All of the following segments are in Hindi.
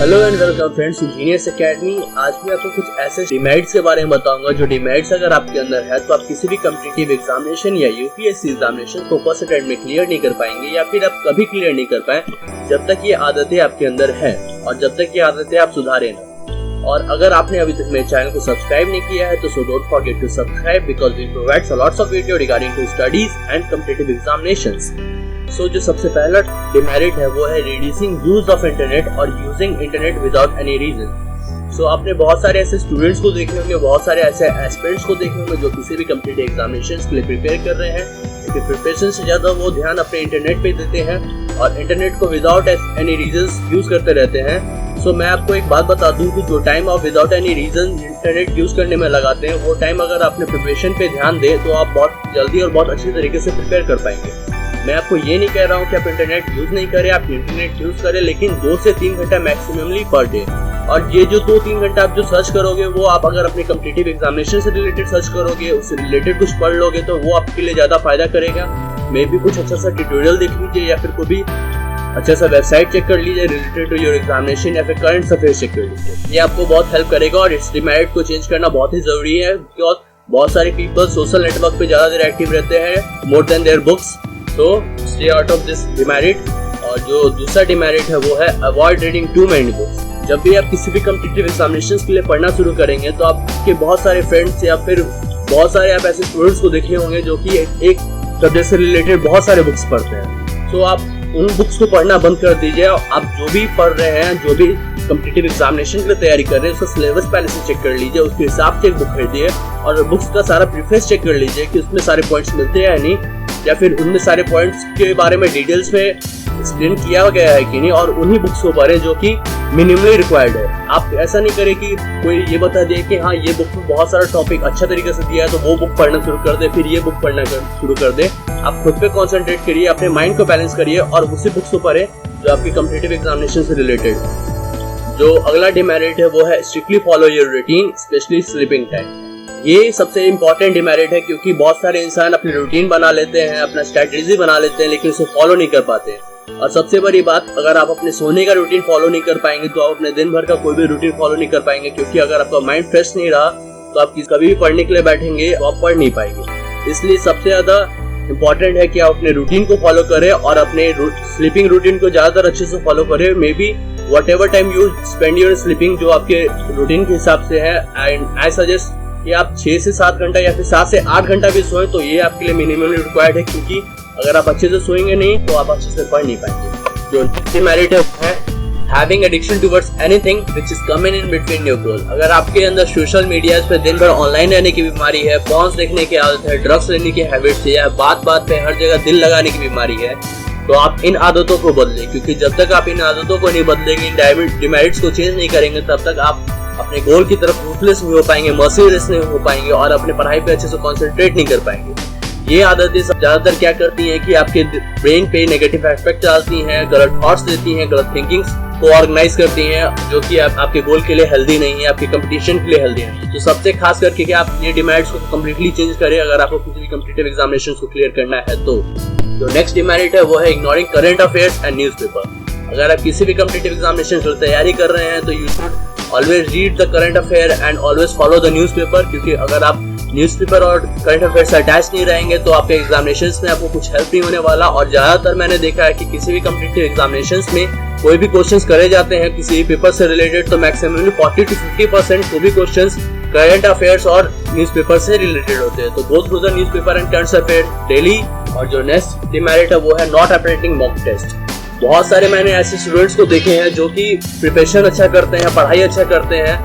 Hello and welcome friends, engineers academy. आज मैं आपको कुछ ऐसे डिमेरिट्स के बारे में बताऊंगा जो डिमेरिट्स अगर आपके अंदर है तो आप किसी भी कॉम्पिटिटिव एग्जामिनेशन या यूपीएससी एग्जामिनेशन को फर्स्ट अटेम्प्ट में क्लियर नहीं कर पाएंगे या फिर आप कभी क्लियर नहीं कर पाए जब तक ये आदतें आपके अंदर है और जब तक ये आदतें आप सुधारे ना। और अगर आपने अभी तक मेरे चैनल को सब्सक्राइब नहीं किया है तो so don't forget to subscribe because we provide lots of video regarding to studies and competitive examinations. जो सबसे पहला डिमेरिट है वो है रिड्यूसिंग यूज ऑफ इंटरनेट और using internet without any reason. आपने बहुत सारे ऐसे स्टूडेंट्स को देखे होंगे, बहुत सारे ऐसे एस्पिरेंट्स को देखे होंगे जो किसी भी कॉम्पिटिटिव एग्जामिनेशंस के लिए प्रिपेयर कर रहे हैं, लेकिन प्रिपरेशन से ज्यादा वो ध्यान अपने इंटरनेट पे देते हैं और इंटरनेट को विदाउट एनी रीजन यूज करते रहते हैं। मैं आपको एक बात बता दूं कि जो टाइम आप without any reason internet use करने में लगाते हैं वो टाइम अगर आपने प्रिपरेशन पे ध्यान दे तो आप बहुत जल्दी और बहुत अच्छी तरीके से प्रिपेयर कर पाएंगे। मैं आपको ये नहीं कह रहा हूँ कि आप इंटरनेट यूज नहीं करें, आप इंटरनेट यूज करें, लेकिन 2 से 3 घंटा मैक्सिममली पर डे। और ये जो 2-3 घंटा आप जो सर्च करोगे वो आप अगर अपने कॉम्पिटिटिव एग्जामिनेशन से रिलेटेड सर्च करोगे, उससे रिलेटेड कुछ पढ़ लोगे तो वो आपके लिए ज्यादा फायदा करेगा। मे भी कुछ अच्छा सा ट्यूटोरियल देख लीजिए या फिर कोई भी अच्छा सा वेबसाइट चेक कर लीजिए रिलेटेड टू योर एग्जामिनेशन या फिर करंट अफेयर्स चेक कर लीजिए। ये आपको बहुत हेल्प करेगा और इस डिमेरिट को चेंज करना बहुत ही जरूरी है बिकॉज बहुत सारे पीपल सोशल नेटवर्क पे ज्यादा देर एक्टिव रहते हैं more than their books. Stay out of this demerit. और जो दूसरा डिमेरिट है वो है avoid reading too many books. जब भी आप किसी भी कॉम्पिटिटिव एग्जामिनेशंस के लिए पढ़ना शुरू करेंगे तो आपके बहुत सारे फ्रेंड्स या फिर बहुत सारे आप ऐसे स्टूडेंट्स को देखे होंगे जो कि एक सब्जेक्ट से रिलेटेड बहुत सारे बुक्स पढ़ते हैं। आप उन बुक्स को पढ़ना बंद कर दीजिए। आप जो भी पढ़ रहे हैं, जो भी कॉम्पिटिटिव एग्जामिनेशन के लिए तैयारी कर रहे हैं, उसका सिलेबस पहले से चेक कर लीजिए, उसके हिसाब से एक बुक खरीदिए और बुक्स का सारा प्रीफेस चेक कर लीजिए कि उसमें सारे पॉइंट्स मिलते हैं या नहीं, या फिर उनमें सारे पॉइंट्स के बारे में डिटेल्स में एक्सप्लेन किया गया है कि नहीं, और उन्हीं बुक्स को पढ़ें जो कि मिनिमली रिक्वायर्ड है। आप ऐसा नहीं करें कि कोई ये बता दे कि हाँ ये बुक में बहुत सारा टॉपिक अच्छा तरीके से दिया है तो वो बुक पढ़ना शुरू कर दे, फिर ये बुक पढ़ना शुरू कर दे। आप खुद पे कॉन्सेंट्रेट करिए, अपने माइंड को बैलेंस करिए और उसी बुक्स को पढ़ें जो आपकी कॉम्पिटिटिव एग्जामिनेशन से रिलेटेड। जो अगला डिमेरिट है वो है strictly follow your routine specially sleeping time. ये सबसे इम्पोर्टेंट डिमेरिट है क्योंकि बहुत सारे इंसान अपनी रूटीन बना लेते हैं, अपना स्ट्रेटजी बना लेते हैं, लेकिन उसे फॉलो नहीं कर पाते। और सबसे बड़ी बात, अगर आप अपने सोने का रूटीन फॉलो नहीं कर पाएंगे तो आप अपने दिन भर का कोई भी रूटीन फॉलो नहीं कर पाएंगे, क्योंकि अगर आपका माइंड फ्रेश नहीं रहा तो आप कभी भी पढ़ने के लिए बैठेंगे तो आप पढ़ नहीं पाएंगे। इसलिए सबसे ज्यादा इम्पोर्टेंट है कि आप अपने रूटीन को फॉलो करें और अपने स्लीपिंग रूटीन को ज्यादातर अच्छे से फॉलो करें। May be whatever time you spend your sleeping जो आपके रूटीन के हिसाब से है, एंड आई सजेस्ट कि आप 6 से 7 घंटा या फिर 7 से 8 घंटा भी सोएं तो ये आपके लिए मिनिमम रिक्वायर्ड है, क्योंकि अगर आप अच्छे से सोएंगे नहीं तो आप अच्छे से पढ़ नहीं पाएंगे। जो डिमेरिट है having addiction towards anything which is coming in between your goal. अगर आपके अंदर सोशल मीडिया पे दिन भर ऑनलाइन रहने की बीमारी है, पॉर्न्स देखने की आदत है, ड्रग्स लेने की हैबिट है या बात बात पे हर जगह दिल लगाने की बीमारी है, तो आप इन आदतों को बदलें, क्योंकि जब तक आप इन आदतों को नहीं बदलेंगे, इन डिमेरिट्स को चेंज नहीं करेंगे, तब तक आप अपने गोल की तरफ रूथलेस नहीं हो पाएंगे, मर्सीलेस नहीं हो पाएंगे और अपने पढ़ाई पे अच्छे से कंसंट्रेट नहीं कर पाएंगे। ये आदतें ज्यादातर क्या करती हैं कि आपके ब्रेन पे नेगेटिव एस्पेक्ट डालती हैं, गलत थॉट्स देती हैं, गलत थिंकिंग्स को ऑर्गेनाइज करती हैं, जो कि आपके गोल के लिए हेल्दी नहीं है, आपके कंपटीशन के लिए हेल्दी नहीं है। तो सबसे खास करके कि आप ये डिमेरिट्स को कम्प्लीटली चेंज करें अगर आपको किसी भी कॉम्पिटिटिव एग्जामिनेशन को क्लियर करना है तो। जो नेक्स्ट डिमेरिट है वो है ignoring current affairs and newspaper. अगर आप किसी भी कॉम्पिटिटिव एग्जामिनेशन की तैयारी कर रहे हैं तो you should always read the current affair and always follow the newspaper, क्योंकि अगर आप न्यूज़पेपर और करंट अफेयर से अटैच नहीं रहेंगे तो आपके एग्जामिनेशंस में आपको कुछ हेल्प नहीं होने वाला। और ज्यादातर मैंने देखा है कि किसी भी कॉम्पिटिटिव एग्जामिनेशंस में कोई भी क्वेश्चंस करे जाते हैं किसी भी पेपर से रिलेटेड तो मैक्सिमम 40 to 50% को भी क्वेश्चंस करंट अफेयर्स और न्यूज़पेपर से रिलेटेड होते हैं। तो go through the newspaper and current affair daily. और जो नेक्स्ट डिमेरिट है वो है नॉट अटेम्प्टिंग मॉक टेस्ट। बहुत सारे मैंने ऐसे स्टूडेंट्स को देखे हैं जो कि प्रिपरेशन अच्छा करते हैं, पढ़ाई अच्छा करते हैं,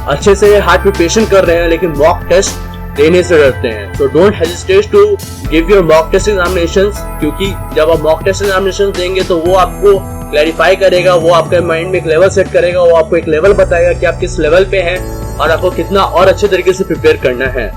अच्छे से हार्ड प्रिपरेशन कर रहे हैं, लेकिन मॉक टेस्ट देने से डरते हैं। तो don't hesitate to give your mock test examinations, क्योंकि जब आप मॉक टेस्ट एग्जामिनेशंस देंगे तो वो आपको क्लैरिफाई करेगा, वो आपके माइंड में एक लेवल सेट करेगा, वो आपको एक लेवल बताएगा कि आप किस लेवल पे हैं और आपको कितना और अच्छे तरीके से प्रिपेयर करना है।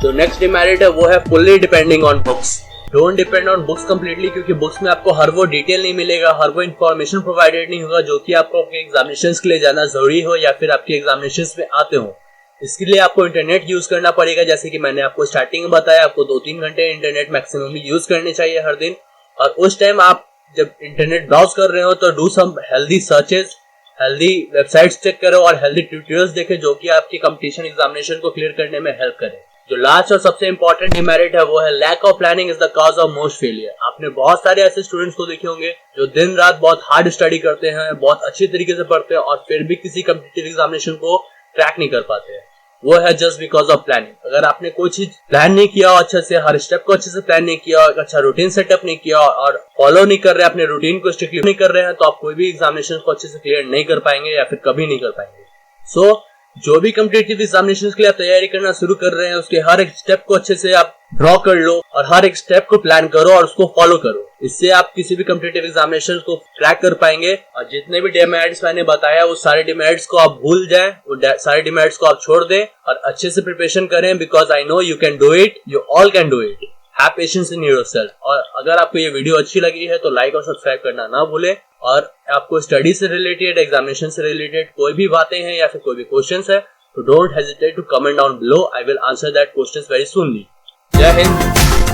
जो नेक्स्ट डिमेरिट है वो है fully depending on books. Don't depend on books completely, क्योंकि बुक्स में आपको हर वो डिटेल नहीं मिलेगा, हर वो इन्फॉर्मेशन प्रोवाइडेड नहीं होगा जो कि आपको आपके एग्जामिनेशंस के लिए जाना जरूरी हो या फिर आपके एग्जामिनेशंस में आते हो। इसके लिए आपको इंटरनेट यूज करना पड़ेगा, जैसे कि मैंने आपको स्टार्टिंग में बताया, आपको 2-3 घंटे इंटरनेट मैक्सिमम यूज करने चाहिए हर दिन। और उस टाइम आप जब इंटरनेट ब्राउज कर रहे हो तो do some healthy searches healthy websites check करें और हेल्दी ट्यूटोरियल्स देखें जो कि आपकी कंपटीशन एग्जामिनेशन को क्लियर करने में हेल्प करें। जो लास्ट और सबसे इंपॉर्टेंट डिमेरिट है वो है lack of planning is the cause of most failure. आपने बहुत सारे ऐसे स्टूडेंट्स को देखे होंगे जो दिन रात बहुत हार्ड स्टडी करते हैं, बहुत अच्छी तरीके से पढ़ते हैं और फिर भी किसी कम्पिटिटिव एग्जामिनेशन को क्रैक नहीं कर पाते हैं। वो है जस्ट बिकॉज ऑफ प्लानिंग। अगर आपने कोई चीज प्लान नहीं किया अच्छे से, हर स्टेप को अच्छे से प्लान नहीं किया, एक अच्छा रूटीन सेटअप नहीं किया और फॉलो नहीं कर रहे, अपने रूटीन को स्ट्रिक्टली नहीं कर रहे हैं, तो आप कोई भी एग्जामिनेशन को अच्छे से क्लियर नहीं कर पाएंगे या फिर कभी नहीं कर पाएंगे। सो जो भी कम्पिटिटिव एग्जामिनेशन के लिए आप तैयारी करना शुरू कर रहे हैं उसके हर एक स्टेप को अच्छे से आप ड्रॉ कर लो और हर एक स्टेप को प्लान करो और उसको फॉलो करो। इससे आप किसी भी कम्पिटिटिव एग्जामिनेशन को क्रैक कर पाएंगे। और जितने भी डिमेरिट्स मैंने बताया वो सारे डिमेरिट्स को आप भूल जाएं, वो सारे डिमेरिट्स को आप छोड़ दें और अच्छे से प्रिपरेशन करें, because I know you can do it, you all can do it. Have patience in yourself. और अगर आपको ये वीडियो अच्छी लगी है तो लाइक और सब्सक्राइब करना ना भूलें। और आपको स्टडी से रिलेटेड, एग्जामिनेशन से रिलेटेड कोई भी बातें हैं या फिर कोई भी क्वेश्चंस है तो don't hesitate to comment down below. I will answer that questions very soonly. Jai Hind.